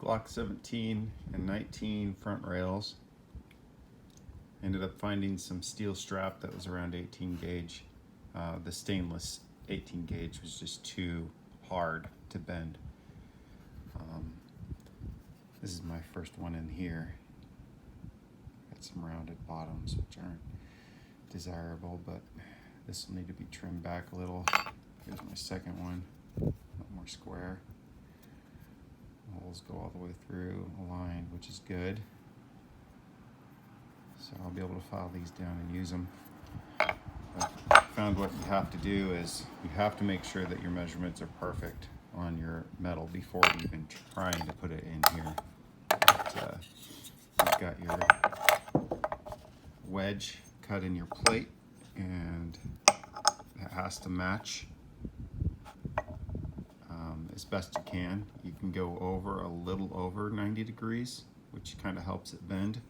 Glock 17 and 19 front rails. Ended up finding some steel strap that was around 18 gauge. The stainless 18 gauge was just too hard to bend. This is my first one in here. Got some rounded bottoms which aren't desirable, but this will need to be trimmed back a little. Here's my second one, a little more square. Holes go all the way through, aligned, which is good. So I'll be able to file these down and use them. I found what you have to do is you have to make sure that your measurements are perfect on your metal before even trying to put it in here. But, you've got your wedge cut in your plate, and it has to match as best you can. You can go over a little over 90 degrees, which kind of helps it bend.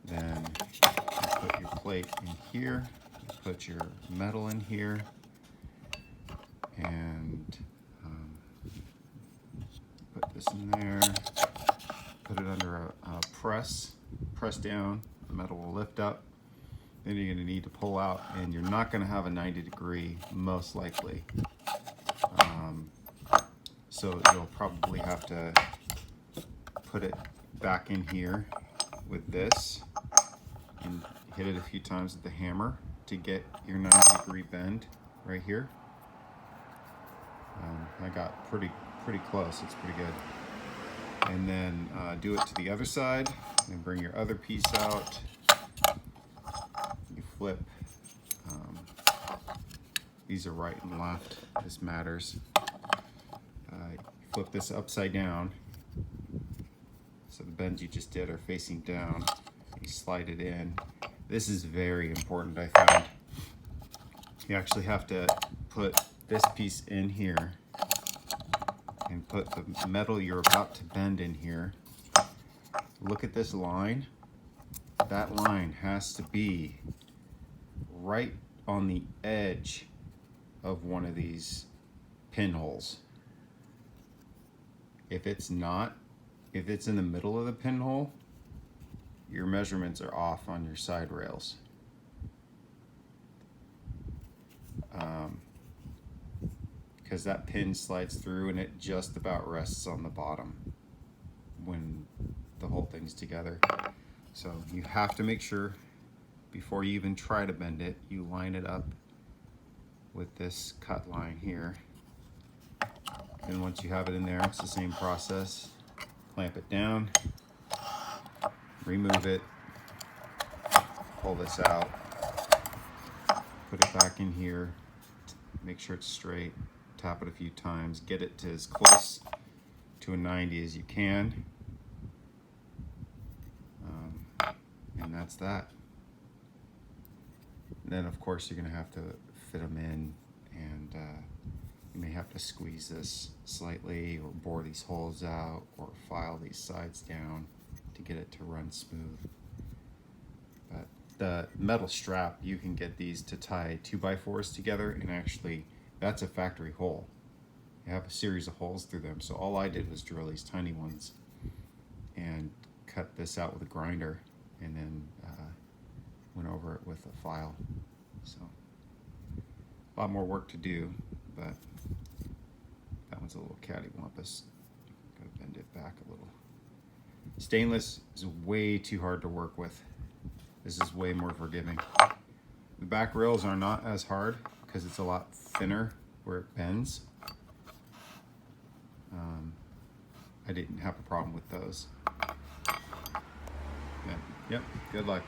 Then you put your plate in here, you put your metal in here, and put this in there, put it under a press down, the metal will lift up. Then you're going to need to pull out, and you're not going to have a 90 degree most likely. So you'll probably have to put it back in here with this and hit it a few times with the hammer to get your 90 degree bend right here. I got pretty close. It's pretty good. And then do it to the other side and bring your other piece out. You flip. These are right and left. This matters. Flip this upside down. So the bends you just did are facing down. You slide it in. This is very important, I found. You actually have to put this piece in here and put the metal you're about to bend in here. Look at this line. That line has to be right on the edge of one of these pinholes. If it's not, if it's in the middle of the pinhole, your measurements are off on your side rails. Because that pin slides through and it just about rests on the bottom when the whole thing's together. So you have to make sure before you even try to bend it, you line it up with this cut line here. And once you have it in there, it's the same process. Clamp it down, remove it, pull this out, put it back in here, make sure it's straight, tap it a few times, get it to as close to a 90 as you can. And that's that. And then of course you're gonna have to fit them in, and you may have to squeeze this slightly or bore these holes out or file these sides down to get it to run smooth. But the metal strap, you can get these to tie 2x4s together, and actually that's a factory hole. You have a series of holes through them. So all I did was drill these tiny ones and cut this out with a grinder, and then went over it with a file. So a lot more work to do, but that one's a little cattywampus. Gotta bend it back a little. Stainless is way too hard to work with. This is way more forgiving. The back rails are not as hard because it's a lot thinner where it bends. I didn't have a problem with those. Yep, good luck.